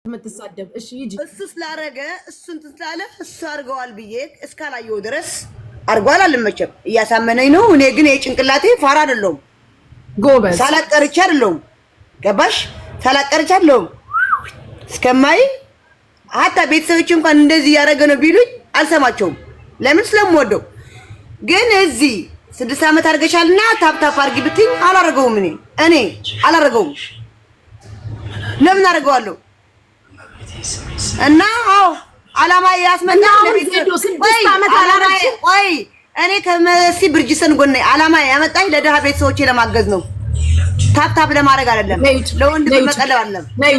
የምትሳደብ እሺ ይጂ እሱ ስላረገ እሱን ትስላለ እሱ አርገዋል ብዬ እስካላየው ድረስ አርጓል አልመቸም እያሳመነኝ ነው። እኔ ግን የጭንቅላቴ ፋራ አይደለም ጎበዝ ሳላቀርቻ አይደለም ገባሽ ሳላቀርቻ አይደለም እስከማይ አታ ቤተሰቦች እንኳን እንደዚህ ያረገ ነው ቢሉኝ አልሰማቸውም። ለምን ስለምወደው ግን እዚህ 6 ዓመት አርገሻልና ታፕታፕ አርጊ ብትኝ አላረገውም። እኔ አላረገውም። ለምን አረጋዋለሁ? እና አው አላማ ያስመጣው ለቤተሰብ 6 ዓመት አላረግሽ ወይ እኔ ከመሲ ብርጅሰን ጎን አላማ ያመጣኝ ለደሃ ቤተሰቦቼ ለማገዝ ነው። ታፕታፕ ለማድረግ አይደለም። ለወንድ በመቀለብ አይደለም። ነይ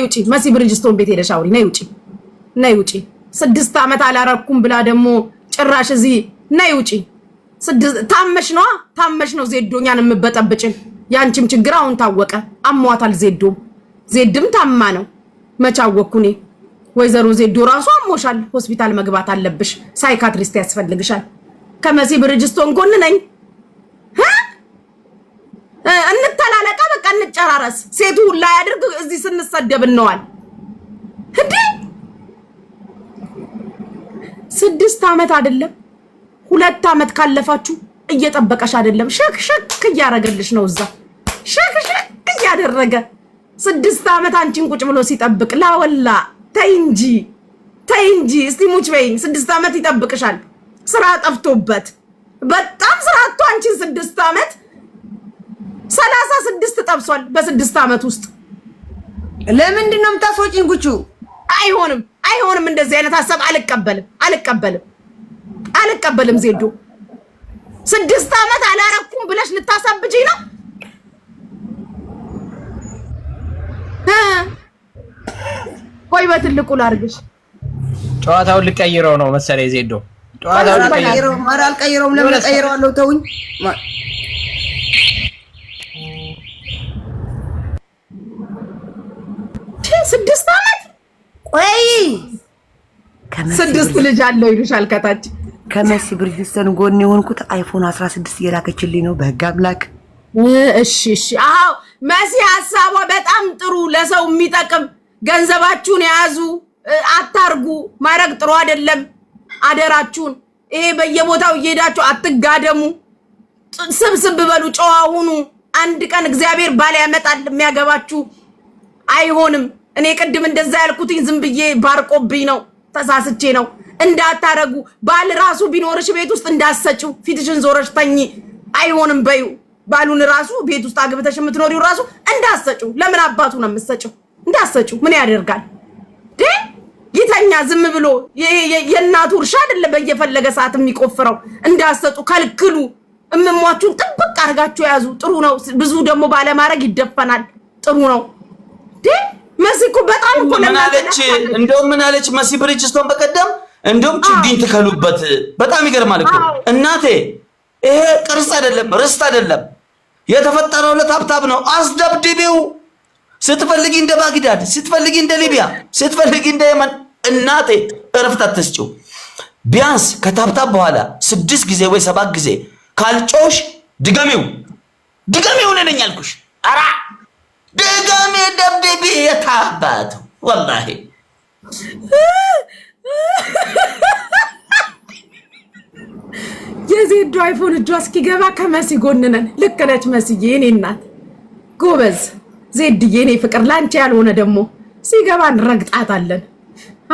ውጪ መሲ ብርጅስቶን ቤት ሄደሽ አውሪ። ነይ ውጪ 6 ዓመት አላረኩም ብላ ደግሞ ጭራሽ እዚህ ነይ ውጪ። ታመሽ ነው ዜዶኛን የምበጠብጭን። ያንቺም ችግር አሁን ታወቀ። አሟታል ዜድም ታማ ነው መቻወኩኔ። ወይዘሮ ዜዶ ራሱ አሞሻል፣ ሆስፒታል መግባት አለብሽ፣ ሳይካትሪስት ያስፈልግሻል። ከመሲ ብርጅስቶን ጎን ነኝ። እንተላለቃ በቃ እንጨራረስ። ሴቱ ሁላ ያድርግ እዚህ ስንሰደብ እንዋል እንዴ 6 ዓመት አይደለም 2 ዓመት ካለፋችሁ እየጠበቀሽ አይደለም። ሸክ እያረገልሽ ነው እዛ ሸክ እያደረገ 6 ዓመት አንቺን ቁጭ ብሎ ሲጠብቅ ላወላ ተይ እንጂ እስቲ ሙች በይኝ። 6 ዓመት ይጠብቅሻል። ስራ ጠፍቶበት በጣም ስራ አጥቶ አንቺን 6 ዓመት 36 ጠብሷል በ6 ዓመት ውስጥ። ለምንድን ነው የምታስወጪኝ? ጉቹ አይሆንም እንደዚህ አይነት ሐሳብ አልቀበልም። ዜዶ 6 ዓመት አላረኩም ብለሽ ልታሳብጂኝ ነው? ቆይ በትልቁ ላርግሽ። ጨዋታውን ልቀይረው ነው መሰለኝ ዜዶ። ጨዋታውን ልቀይረው አልቀይረውም። ለምን ቀይረዋለሁ? ተውኝ። 6 ዓመት ቆይ 6 ልጅ አለው ይሉሻል ከታች። ከመሲ ብርጅስተን ጎን የሆንኩት አይፎን 16 እየላከችልኝ ነው። በህግ አምላክ እሺ አዎ መሲ ሐሳቧ በጣም ጥሩ፣ ለሰው የሚጠቅም ገንዘባችሁን ያዙ፣ አታርጉ። ማረግ ጥሩ አይደለም። አደራችሁን ይሄ በየቦታው እየሄዳችሁ አትጋደሙ። ስብስብ በሉ፣ ጨዋ ሁኑ። አንድ ቀን እግዚአብሔር ባል ያመጣል የሚያገባችሁ። አይሆንም። እኔ ቅድም እንደዛ ያልኩትኝ ዝም ብዬ ባርቆብኝ ነው፣ ተሳስቼ ነው። እንዳታረጉ። ባል ራሱ ቢኖርሽ ቤት ውስጥ እንዳሰጪው፣ ፊትሽን ዞረሽ ተኚ። አይሆንም በዩ ባሉን ራሱ ቤት ውስጥ አግብተሽ የምትኖሪው ራሱ እንዳሰጪው። ለምን አባቱ ነው የምትሰጪው? እንዳሰጪው ምን ያደርጋል? ይተኛ ዝም ብሎ የእናቱ እርሻ አይደለም በየፈለገ ሰዓት የሚቆፍረው። እንዳሰጡ ከልክሉ። እምሟችሁን ጥብቅ አድርጋችሁ ያዙ። ጥሩ ነው። ብዙ ደግሞ ባለማድረግ ይደፈናል። ጥሩ ነው። መሲ እኮ በጣም እኮ ምን አለች መሲ ብርጅስቶን በቀደም እንደውም ችግኝ ትከሉበት። በጣም ይገርማል እኮ እናቴ። ይሄ ቅርጽ አይደለም ርስት አይደለም፣ የተፈጠረው ለታብታብ ነው። አስደብድቢው። ስትፈልጊ እንደ ባግዳድ፣ ስትፈልጊ እንደ ሊቢያ፣ ስትፈልጊ እንደ የመን። እናቴ እረፍት አትስጪው። ቢያንስ ከታብታብ በኋላ 6 ጊዜ ወይ 7 ጊዜ ካልጮሽ ድገሚው ነኝ አልኩሽ። አራ ድገሚ ደብድቢ። የታባቱ ወላሂ የዜዶ አይፎን እጇ እስኪገባ ከመሲ ጎን ነን። ልክ ነች መስዬ፣ እኔ እናት ጎበዝ። ዜድዬ እኔ ፍቅር ላንቺ ያልሆነ ደግሞ ሲገባ እንረግጣታለን።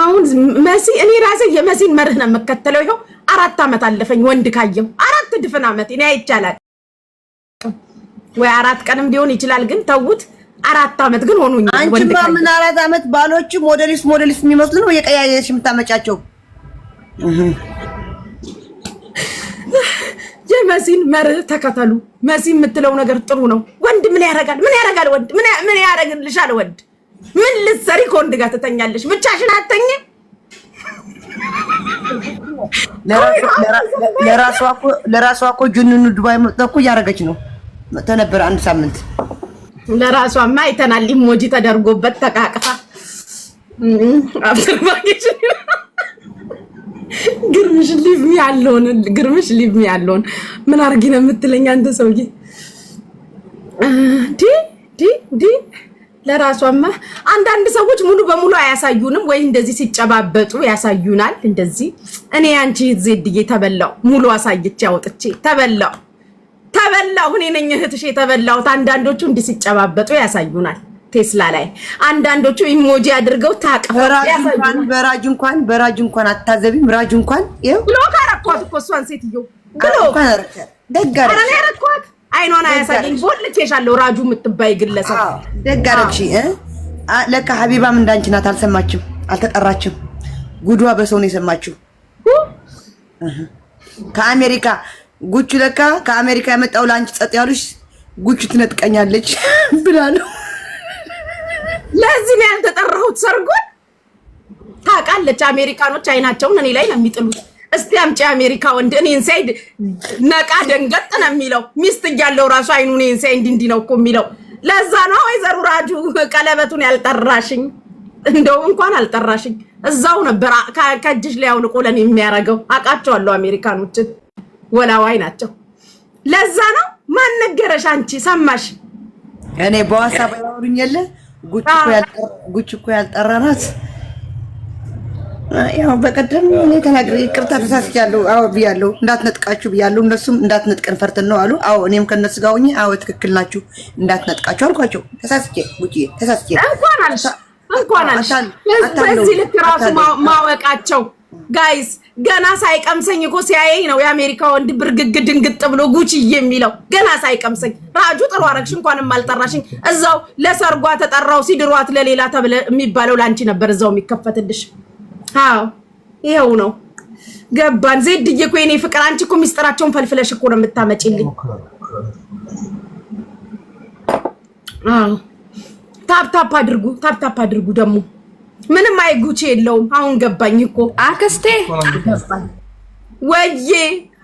አሁን መሲ እኔ ራሴ የመሲን መርህ ነው የምከተለው። ይኸው 4 ዓመት አለፈኝ ወንድ ካየው 4 ድፍን ዓመት እኔ አይቻላል ወይ 4 ቀንም ሊሆን ይችላል፣ ግን ተውት 4 ዓመት ግን ሆኖኛል ወንድ ካየው። አንቺ ምን 4 ዓመት ባሎች ሞዴሊስት የሚመስሉ ነው የቀያየሽ የምታመጫቸው። የመሲን መርህ ተከተሉ። መሲ የምትለው ነገር ጥሩ ነው። ወንድ ምን ያረጋል? ወንድ ምን ያረግልሻል? ወንድ ምን ልትሰሪ ከወንድ ጋር ትተኛለሽ? ብቻሽን አትተኝም? ለራሷ እኮ ጁኑኑ ዱባይ መጥተው እያረገች ነው። ተነበር 1 ሳምንት ለራሷማ አይተናል። ኢሞጂ ተደርጎበት ተቃቅፋ አፍርማሽ ግርምሽ ሊቭ ሚ ያለውን ምን አርጊ ነው የምትለኝ አንተ ሰውዬ? ለራሷማ አንዳንድ ሰዎች ሙሉ በሙሉ አያሳዩንም ወይ እንደዚህ ሲጨባበጡ ያሳዩናል እንደዚህ እኔ አንቺ ዜድዬ ተበላው ሙሉ አሳይቼ አውጥቼ ተበላው እኔ ነኝ እህትሽ የተበላውት አንዳንዶቹ እንዲህ ሲጨባበጡ ያሳዩናል ቴስላ ላይ አንዳንዶቹ ኢሞጂ አድርገው ታቀፈው ያሳዩናል በራጅ እንኳን አታዘቢም ራጅ እንኳን ይኸው ብሎ ካረኳት እኮ እሷን ሴትዮ ብሎ ደጋረ አረኔ ያረኳት አይኗን አያሳየኝ ቦልቼሻለሁ ራጁ የምትባይ ግለሰብ ደጋረግሽ ለካ ሀቢባም እንዳንቺ ናት አልሰማችም አልተጠራችም ጉዷ በሰው ነው የሰማችው ከአሜሪካ ጉቹ ለካ ከአሜሪካ የመጣው ላንቺ ጸጥ ያሉሽ ጉቹ ትነጥቀኛለች ብላ ነው ለዚህ ነው ያልተጠራሁት ሰርጎን ታውቃለች አሜሪካኖች አይናቸውን እኔ ላይ ነው የሚጥሉት እስቲ አምጪ አሜሪካ ወንድ እኔን ሳይድ ነቃ ደንገጥ ነው የሚለው ሚስት እያለው ራሱ አይኑ እኔን ሳይድ እንዲህ ነው እኮ የሚለው ለዛ ነው ወይዘሮ ራጁ ቀለበቱን ያልጠራሽኝ እንደው እንኳን አልጠራሽኝ እዛው ነበር ከእጅሽ ላይ አውልቆ ለኔ የሚያረጋው አቃቸዋለሁ አሜሪካኖችን ወላዋይ ናቸው ለዛ ነው ማን ነገረሽ አንቺ ሰማሽ እኔ በዋሳብ ያወሩኝ የለ ጉቹ እኮ ያልጠራናት ያው በቀደም እኔ ተናግሬ ይቅርታ ተሳስቻለሁ አዎ ብያለሁ እንዳትነጥቃችሁ ብያለሁ እነሱም እንዳትነጥቀን ፈርተን ነው አሉ አዎ እኔም ከነሱ ጋር ሆኜ አዎ ትክክል ናችሁ እንዳትነጥቃችሁ አልኳቸው ተሳስቼ ጉቺዬ ተሳስቼ እንኳን አልሽ በዚህ ልክ ራሱ ማወቃቸው ጋይስ ገና ሳይቀምሰኝ እኮ ሲያየኝ ነው የአሜሪካ ወንድ ብርግግ ድንግጥ ብሎ ጉቺ የሚለው ገና ሳይቀምሰኝ ራጁ ጥሩ አረግሽ እንኳንም አልጠራሽኝ እዛው ለሰርጓ ተጠራው ሲድሯት ለሌላ ተብለ የሚባለው ላንቺ ነበር እዛው የሚከፈትልሽ አዎ ይሄው ነው ገባን ዜድዬ እኮ የኔ ፍቅር አንቺ እኮ ሚስጥራቸውን ፈልፍለሽ እኮ ነው የምታመጪልኝ አዎ ታፕ አድርጉ ደግሞ ምንም አይጉቺ የለውም አሁን ገባኝ እኮ አክስቴ ወዬ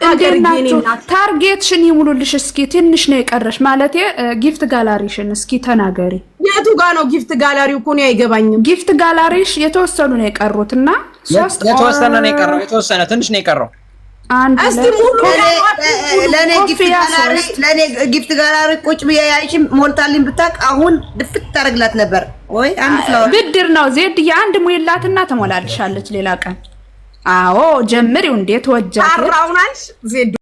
እንደናችሁ ታርጌትሽን ይሙሉልሽ እስኪ ትንሽ ነው የቀረሽ ማለት ጊፍት ጋላሪሽን እስኪ ተናገሪ የቱ ጋር ነው ጊፍት ጋላሪው እኮ ነው አይገባኝም ጊፍት ጋላሪሽ የተወሰኑ ነው የቀሩትና ሶስት የተወሰነ ነው የቀረው የተወሰነ ትንሽ ነው የቀረው እስቲ ሙሉ ለኔ ጊፍት ጋላሪ ቁጭ ብዬ ያይሽም ሞልታልኝ ብታቅ አሁን ድፍት ታረግላት ነበር ወይ አንድ ፍላወር ብድር ነው ዜድ የአንድ ሙይላትና ተሞላልሻለች ሌላ ቀን አዎ ጀምሪው እንዴት ወጃት አራውናልሽ ዜድ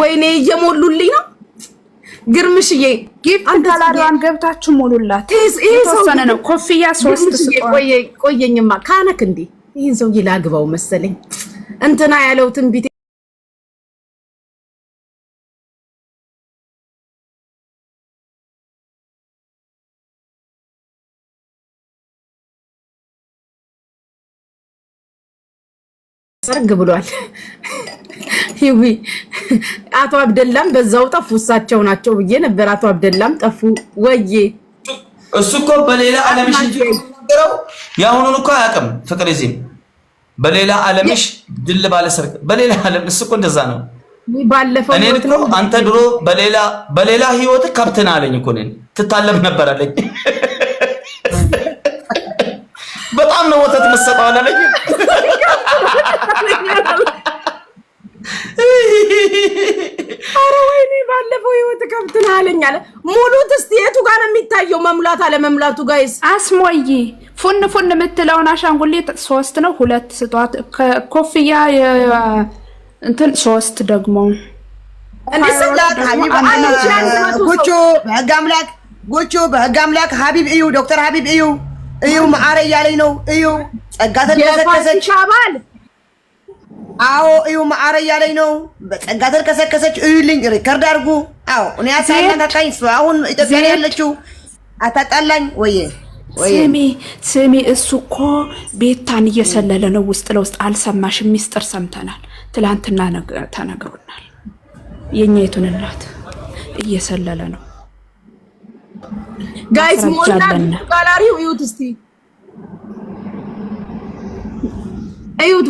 ወይኔ እየሞሉልኝ ነው ግርምሽዬ ጊፍት ጋላሪዋን ገብታችሁ ሞሉላት የተወሰነ ነው ኮፍያ 3 ቆየኝማ ካነክ እንዴ ይሄን ሰው ይላግባው መሰለኝ እንትና ያለው ትንቢት ሰርግ ብሏል ይዊ አቶ አብደላም በዛው ጠፉ እሳቸው ናቸው ብዬ ነበር አቶ አብደላም ጠፉ ወዬ እሱ እኮ በሌላ ዓለምሽ ይተናገረው ያሁኑን እኮ አያውቅም ፍቅር እዚህም በሌላ ዓለምሽ ድል ባለ ሰርግ በሌላ ዓለም እሱ እኮ እንደዛ ነው ባለፈው እኔ እኮ አንተ ድሮ በሌላ ህይወት ከብተና አለኝ እኮ ነኝ ትታለብ ነበር አለኝ በጣም ነው ወተት መሰጣው አለኝ አረ ወይኔ ባለፈው ህይወት ከብተና አለኝ አለ ሙሉት እስቲ የቱ ጋር ነው የሚታየው መሙላት አለ መሙላቱ ጋይስ አስሞይ ፉን የምትለውን አሻንጉሊት 3 ነው 2 ስጧት ኮፍያ እንትን 3 ደግሞ እንዲሰላት ሀቢብ ጎቾ በህግ አምላክ ሀቢብ እዩ ዶክተር ሀቢብ እዩ ማአረ ያለኝ ነው እዩ ጸጋ ተልከሰከሰች አዎ እዩ ማአረ ያለኝ ነው በጸጋ ተልከሰከሰች እዩልኝ ሪከርድ አድርጉ አዎ እኔ አታጣላኝ አሁን ኢትዮጵያ ያለችው አታጣላኝ ወዬ ስሚ እሱ እኮ ቤታን እየሰለለ ነው ውስጥ ለውስጥ አልሰማሽም ሚስጥር ሰምተናል ትላንትና ተነግሮናል የኛይቱን እናት እየሰለለ ነው ጋይስ ሞላ ጋላሪው እዩት እስቲ እዩት